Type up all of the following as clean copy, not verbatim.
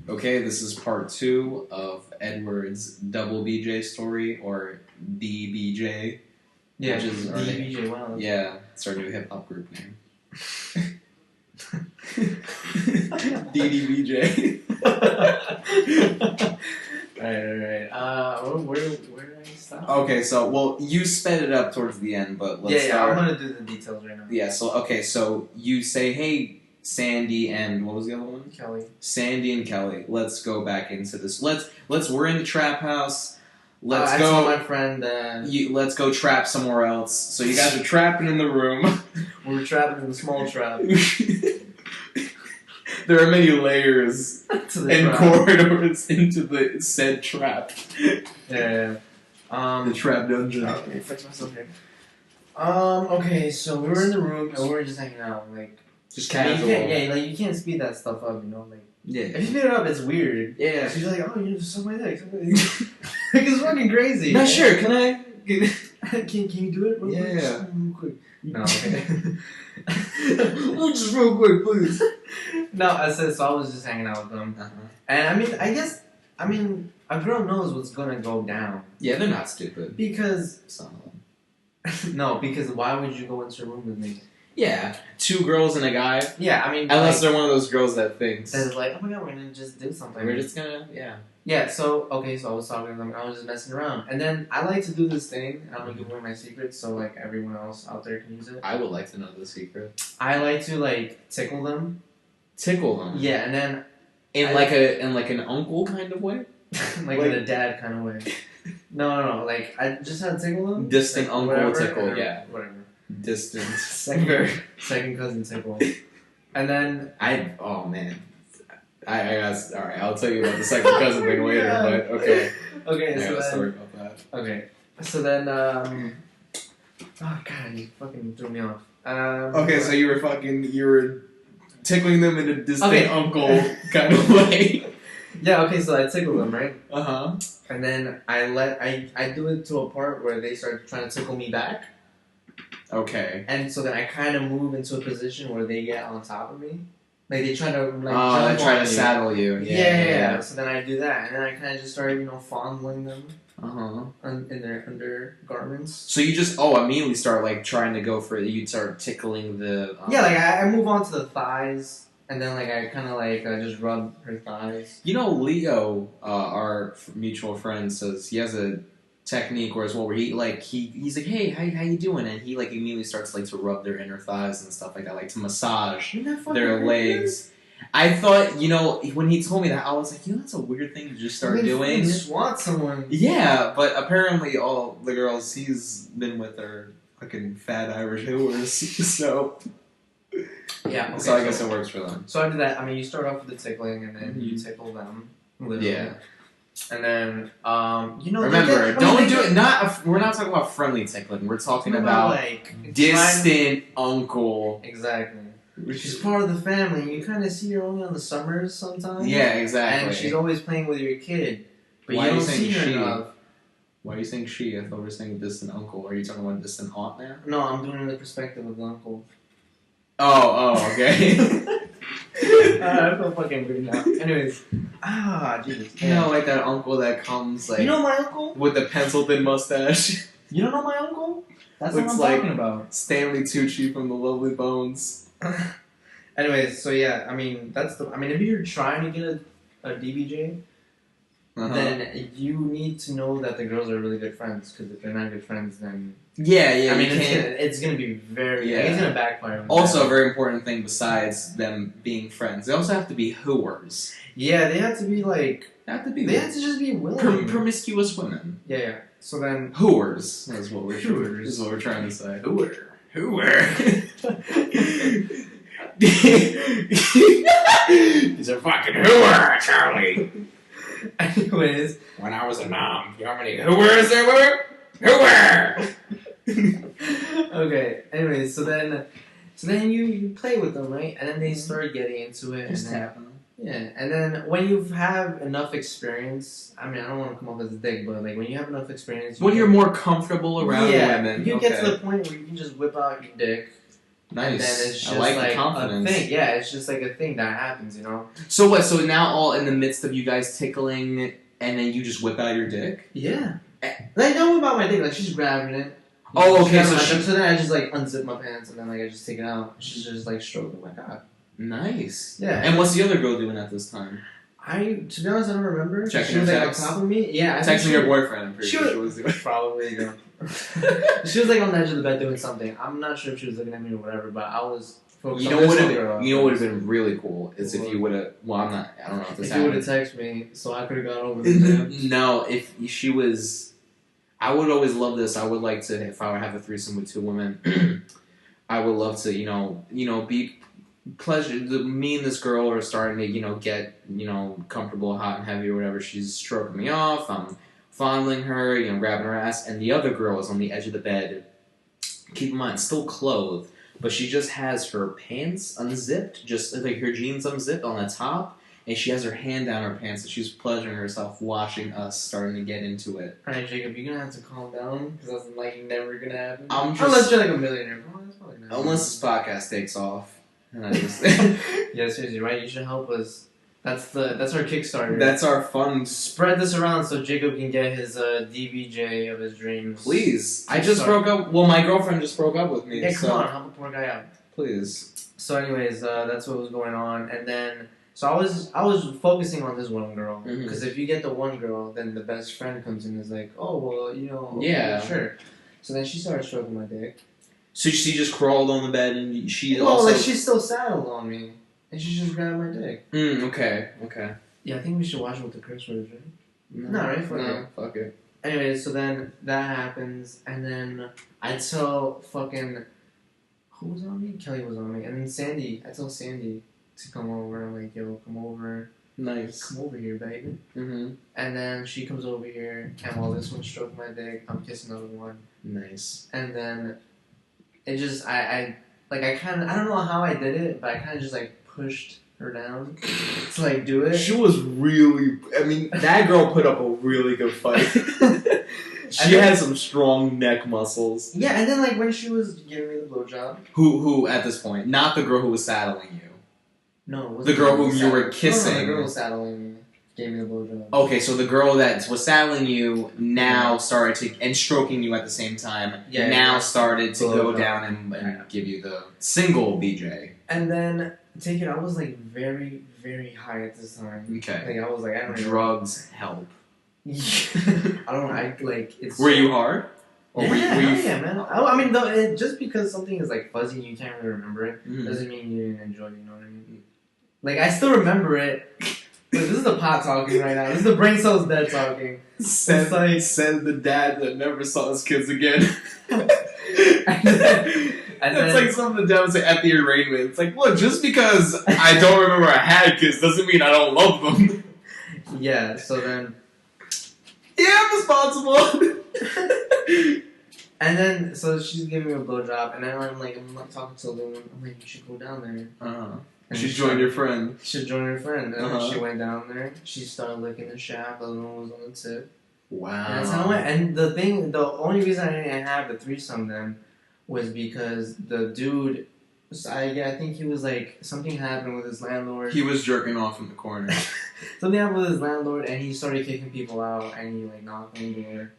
Okay, this is part 2 of Edward's double BJ story, or DBJ. Yeah, which is our DBJ. Wow. Yeah, it's our new hip hop group name. DDBJ. Alright. Where did I stop? Okay, so you sped it up towards the end, but let's start. I'm gonna do the details right now. Yeah. So you say, hey, Sandy and what was the other one? Kelly. Sandy and Kelly. Let's go back into this. We're in the trap house. Let's I go. told my friend Let's go trap somewhere else. So you guys are trapping in the room. we're trapping in the small trap. There are many layers to the and trap. corridors into the said trap. Yeah. The trap dungeon. Okay, fix myself here. Okay, so we were in the room and we were just hanging out, like Just I mean, casual. you can't speed that stuff up, like Yeah. if you speed it up, it's weird. Yeah. She's like, oh, you just suck my dick. Like it's fucking crazy. Not sure. Can I? can you do it? Yeah. Real quick. No, okay. Just real quick, please. No, I was just hanging out with them, and I mean, a girl knows what's gonna go down. Yeah, they're not stupid. Because Some of them. no, because why would you go into a room with me? Yeah, 2 girls and a guy. Yeah, I mean, Unless they're one of those girls that thinks that's like, oh my god, we're gonna just do something. we're just gonna, yeah. Yeah, so I was talking to them, I was just messing around. And then I like to do this thing, I'm gonna give away my secrets so like everyone else out there can use it. I would like to know the secret. I like to like tickle them. Tickle them. Yeah, and then In like an uncle kind of way. like in a dad kind of way. No, like I just had to tickle them. Distant like, uncle whatever, tickle, or yeah. Whatever. Distant. Second cousin tickle. And then Oh man. I guess, alright, I'll tell you about the second cousin thing later, but okay. Okay, I so got a then story about that. okay. So then oh god, you fucking threw me off. Okay, so you were tickling them in a distant Okay. uncle kind of way. Yeah, okay, so I tickle them, right? Uh-huh. And then I do it to a part where they start trying to tickle me back. Okay. And so then I kind of move into a position where they get on top of me. Like they try to jump try on to you. saddle you. Yeah. So then I do that, and then I kind of just started, fondling them Uh-huh. in their undergarments. So you just immediately start like trying to go for it. You'd start tickling the Yeah, like I move on to the thighs, and then like I kind of like just rub her thighs. Leo, our mutual friend, says he has a technique where he's like, hey, how you doing? And he like immediately starts like to rub their inner thighs and stuff like that, like to massage their legs. I thought, when he told me that, I was like, that's a weird thing to just start doing. Just want someone. Yeah, but apparently all the girls he's been with are fucking fat Irish hooers, so... Yeah, okay, so I guess it works for them. So I do that. I mean, you start off with the tickling, and then you tickle them. Literally. Yeah. And then, Remember, don't do it. We're not talking about friendly tickling. We're talking about like distant uncle. Exactly. She's part of the family. You kind of see her only on the summers sometimes. Yeah, exactly. And she's always playing with your kid, but Why you are you don't saying see her she? enough. Why are you saying she? I thought we were saying distant uncle. Are you talking about distant aunt now? No, I'm doing it in the perspective of the uncle. Oh, okay. I feel fucking weird now. Anyways, Jesus. Like that uncle that comes like. You know my uncle? With the pencil thin mustache. You don't know my uncle? That's Looks what I'm like talking about. Stanley Tucci from The Lovely Bones. Anyways, so yeah, I mean if you're trying to get a DBJ, then you need to know that the girls are really good friends. Because if they're not good friends, then yeah. I mean, it's gonna be very. Yeah. It's gonna backfire. Also, a very important thing besides them being friends, they also have to be hooers. Yeah, they have to be like. They have to be. They have to just be willing. Promiscuous women. Yeah. So then. Hooers is what we're Hooers. is what we're trying to say. Hooer. He's a fucking hooer, Charlie. Anyways, when I was a mom, you know how many hooers there were? Hooer. Okay. Anyways, so then you play with them, right? And then they start getting into it. Just and then, tap them. Yeah, and then when you have enough experience, I mean, I don't want to come off as a dick, but like when you have enough experience, When you're more comfortable around women, you get to the point where you can just whip out your dick Nice. And then it's just I like like the confidence. a thing. Yeah, it's just like a thing that happens, you know? So what? So now all in the midst of you guys tickling, and then you just whip out your dick? Yeah. Like, don't about my dick. Like, she's grabbing it. Oh, okay. So then I just like unzip my pants and then like I just take it out. She's just like stroking my cock. Nice. Yeah. And what's the other girl doing at this time? To be honest, I don't remember. Checking she was her like text? on top of me. Yeah. Texting your boyfriend. I'm pretty she sure she was doing. Probably. Yeah. She was like on the edge of the bed doing something. I'm not sure if she was looking at me or whatever, but I was focused You on know this what? one girl. You know what would have been really cool is if What? you would have. Well, I'm not. I don't know if this If you would have happened. texted me, so I could have gone over the No, if she was, I would always love this. I would like to, if I would have a threesome with two women, I would love to, be pleasure. Me and this girl are starting to, get, comfortable, hot and heavy or whatever. She's stroking me off. I'm fondling her, grabbing her ass, and the other girl is on the edge of the bed. Keep in mind, still clothed, but she just has her pants unzipped, just like her jeans unzipped on the top, and she has her hand down her pants, and she's pleasuring herself watching us starting to get into it. Alright, Jacob, you're gonna have to calm down because that's like never gonna happen. Unless Unless you're like a millionaire. Oh, that's probably not this podcast takes off, and I just yeah, seriously, right? You should help us. That's our Kickstarter. that's our fun. Spread this around so Jacob can get his DBJ of his dreams. Please, I just broke up. Well, my girlfriend just broke up with me. Yeah, so come on, help the poor guy out. please. So, anyways, that's what was going on, and then so I was focusing on this one girl because if you get the one girl, then the best friend comes in and is like, oh well, Yeah. sure. So then she started stroking my dick. So she just crawled on the bed, and she Well, also. like she's still saddled on me, and she just grabbed my dick. Okay. Yeah, I think we should watch it with the curse words, right? No, No, right? Fuck no, fuck it. Anyways, so then that happens, and then I tell fucking who was on me? Kelly was on me, and then Sandy. I tell Sandy to come over. I'm like, yo, come over, Nice. come over here, baby. Mm-hmm. And then she comes over here, and while this one stroked my dick, I'm kissing the other one, Nice. and then it just I kind of I don't know how I did it, but I kind of just like pushed her down to like do it. She was really. I mean, that girl put up a really good fight. She had some strong neck muscles. Yeah, and then like when she was giving me the blowjob. Who at this point? Not the girl who was saddling you. No, it wasn't The girl whom was you were saddling- kissing. No, the girl was saddling me. Gave me the blowjob. Okay, so the girl that was saddling you now started to and stroking you at the same time. Yeah, now yeah. started to go Blowjob. down and Yeah. give you the single BJ. And then take it. I was like very, very high at this time. Okay. Like I was like I don't know. Drugs help. I don't. I like it's. Were you hard? Or Yeah, were you, yeah, man. I mean, though, just because something is like fuzzy and you can't really remember it Mhm. doesn't mean you didn't enjoy it. You know what I mean? Like I still remember it. But this is the pot talking right now. This is the brain cells dead talking. Said, like- said the dad that never saw his kids again. And It's then, like something the dad would say at the arraignment. It's like, look, just because I don't remember I had kids doesn't mean I don't love them. yeah. So then. Yeah, I'm responsible. And then, so she's giving me a blowjob, and then I'm like talking to the woman. I'm like, you should go down there. And She joined your friend. She joined her friend, and Uh-huh. then she went down there. She started licking the shaft. The other one was on the tip. Wow. And that's how it went. And the only reason I didn't have the threesome then was because the dude, I think he was like, something happened with his landlord. He was jerking off in the corner. Something happened with his landlord, and he started kicking people out, and he like knocked on the door.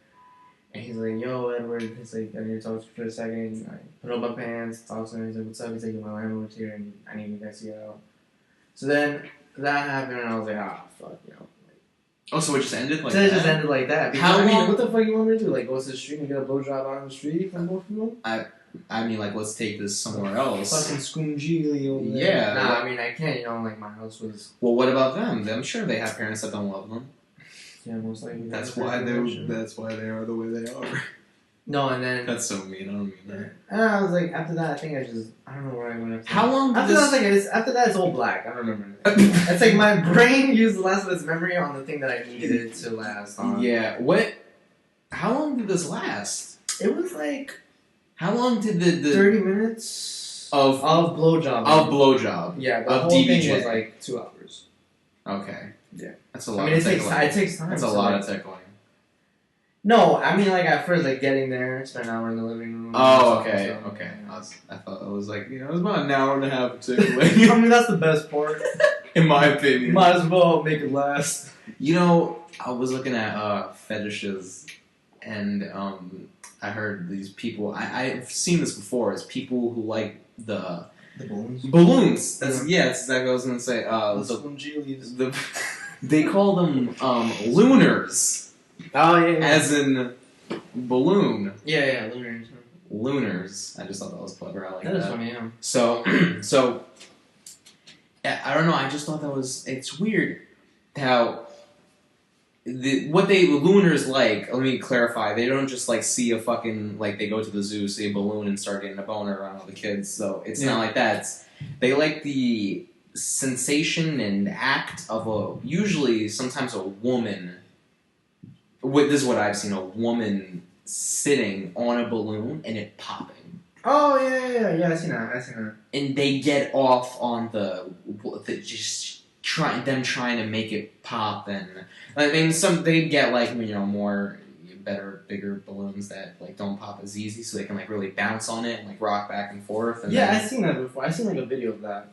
And he's like, yo, Edward. He's like, I need to talk to you for a second. And I put on my pants, talk to him. He's like, what's up? He's like, my landlord's here, and I need you guys to get out. So then that happened, and I was like, fuck, Oh, so it just ended like so that? it just ended like that. Because, How I mean, long- what the fuck you want me to do? Like, go to the street and get a blowjob out on the street from both of them? I mean, like, let's take this somewhere else. Fucking scungili over there. Yeah. Nah, I mean, I can't, like, my house was... Well, what about them? I'm sure they have parents that don't love them. Yeah, most likely. That's why they are the way they are. No, and then... That's so mean. I don't mean that. And I was like, after that, I think I don't know where I went after How that. long did After this? that, after that, it's all black. I don't remember anything. It's like my brain used the last of its memory on the thing that I needed it to last on. Yeah. What? How long did this last? It was like How long did the 30 minutes of blowjob. blowjob? Yeah, the of whole DBJ. thing was like 2 hours. Okay. Yeah. That's a I lot. mean, of it takes tickling. it takes time. That's a so, lot like, of tickling. No, I mean like at first, like getting there, spend an hour in the living room. Oh, and okay, stuff. okay. I thought it was like, it was about an hour and a half too. I mean that's the best part. In my opinion. Might as well make it last. You know, I was looking at fetishes, and I heard these people. I've seen this before. It's people who like the balloons. balloons. That's exactly what I was gonna say. They call them lunars, Oh yeah. as in balloon. Yeah, lunars. Lunars. I just thought that was clever. I like That that. is funny, yeah. So yeah, I don't know. I just thought that was. It's weird how what they lunars like. Let me clarify. They don't just like see a fucking like they go to the zoo, see a balloon, and start getting a boner around all the kids. So it's not like that. They like the sensation and act of sometimes a woman. This is what I've seen: a woman sitting on a balloon and it popping. Oh yeah. I seen that. And they get off on the just trying to make it pop, and I mean they get like more better bigger balloons that like don't pop as easy, so they can like really bounce on it and like rock back and forth. And I seen that before. I seen like a video of that.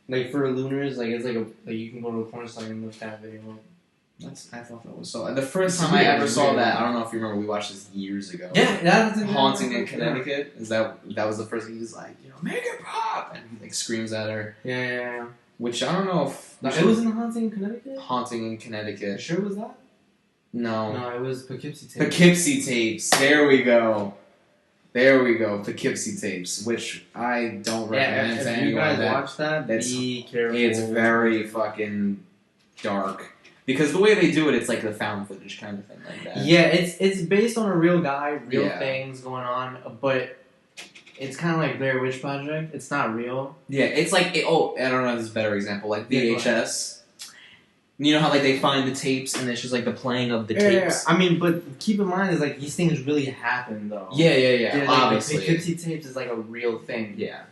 Like for lunars, like it's like you can go to a porn site and look that video up. I thought that was so. The first time I ever saw that, I don't know if you remember, we watched this years ago. Yeah, that's Haunting in Connecticut. Is that was the first thing he was like, make it pop, and he like screams at her. Yeah. Which I don't know if it was in Haunting in Connecticut. Haunting in Connecticut. You sure it was that? No, it was Poughkeepsie Tapes. Poughkeepsie Tapes. There we go. Poughkeepsie Tapes, which I don't recommend to anyone. If you guys watch that, be careful. It's very fucking dark. Because the way they do it, it's like the found footage kind of thing like that. Yeah, it's based on a real guy, real things going on, but it's kind of like Blair Witch Project. It's not real. Yeah, it's like, I don't know if this is a better example, like VHS. You know how like they find the tapes and it's just like the playing of the tapes? I mean, but keep in mind is like these things really happen though. Yeah, like, obviously. The Poughkeepsie Tapes is like a real thing. Yeah.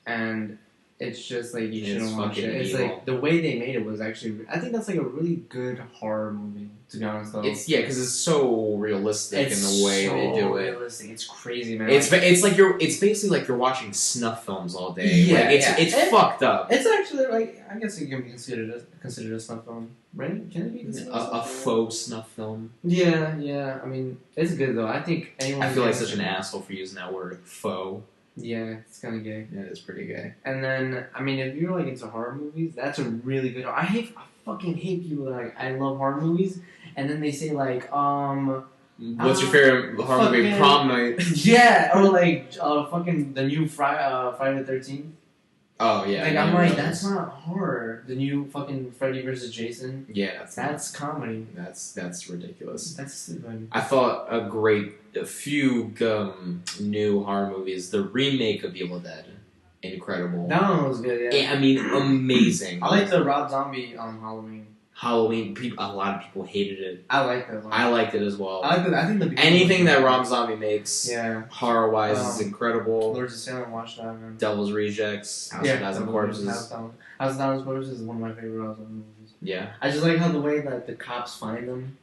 And it's just like you shouldn't watch it. It's evil. like the way they made it was actually. I think that's like a really good horror movie. To be honest, though, because it's so realistic in the way they do it. Realistic. It's crazy, man. It's basically like you're watching snuff films all day. Yeah, it's fucked up. It's actually like I guess it can be considered a snuff film, right? Can it be considered a faux snuff film? Yeah. I mean, it's good though. I think anyone. I feel like such an asshole for using that word, faux. Yeah, it's kind of gay. Yeah, it's pretty gay. And then, I mean, if you're like into horror movies, that's a really good. I fucking hate people that like I love horror movies, and then they say like, what's your favorite horror movie? Prom Night. Yeah, or like fucking the new Friday the 13th. Oh yeah. Like I'm like, that's not horror. The new fucking Freddy vs. Jason. Yeah, that's comedy. That's ridiculous. That's stupid. I thought a few new horror movies. The remake of Evil Dead, incredible. That one was good. Yeah. I mean, amazing. I like the Rob Zombie on Halloween. A lot of people hated it. I like that one. I liked it as well. I think anything that Rob Zombie makes, horror wise, is incredible. Lords of Salem, watch that, man. Devil's Rejects, House of Thousand Corpses. House of Thousand Corpses is one of my favorite Rob Zombie movies. Yeah. I just like how the way that the cops find them.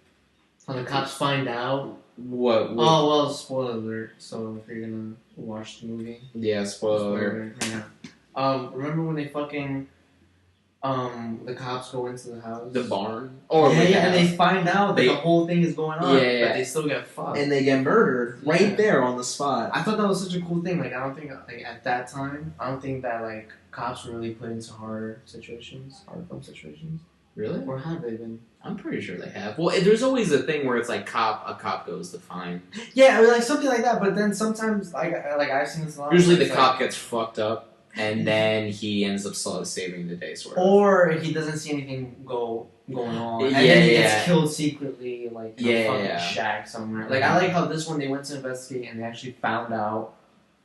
How the cops find out. What? Oh well, spoiler alert. So if you're gonna watch the movie. Yeah, spoiler alert. Yeah. Remember when they fucking. The cops go into the house. The barn? And they find out that the whole thing is going on, but they still get fucked. And they get murdered right there on the spot. I thought that was such a cool thing. Like, I don't think, like, at that time, I don't think that, like, cops were really put into horror film situations. Really? Or have they been? I'm pretty sure they have. Well, there's always a thing where it's like a cop goes to find. Yeah, I mean, like, something like that, but then sometimes, like I've seen this a lot. Usually the cop gets fucked up. And then he ends up saving the day, sort of. Or he doesn't see anything going on. And then he gets killed secretly, like, in a fucking shack somewhere. Like, I like how this one, they went to investigate and they actually found out.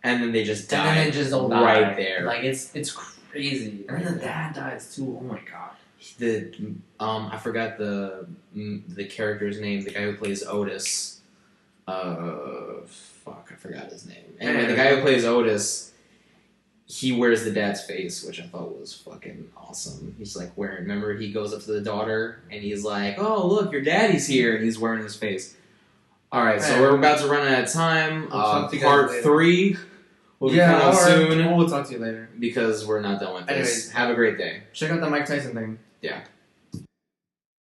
And then they just died. And then they just all died. Right there. Like, it's crazy. And then the dad dies, too. Oh, my God. I forgot the character's name. The guy who plays Otis. I forgot his name. Anyway, the guy who plays Otis... He wears the dad's face, which I thought was fucking awesome. He's like remember he goes up to the daughter and he's like, oh, look, your daddy's here. And he's wearing his face. All right, so Hey, we're about to run out of time. I'll talk to you guys Part later. 3 will be coming out soon We'll talk to you later. because we're not done with this. Anyways. Have a great day. Check out the Mike Tyson thing. Yeah.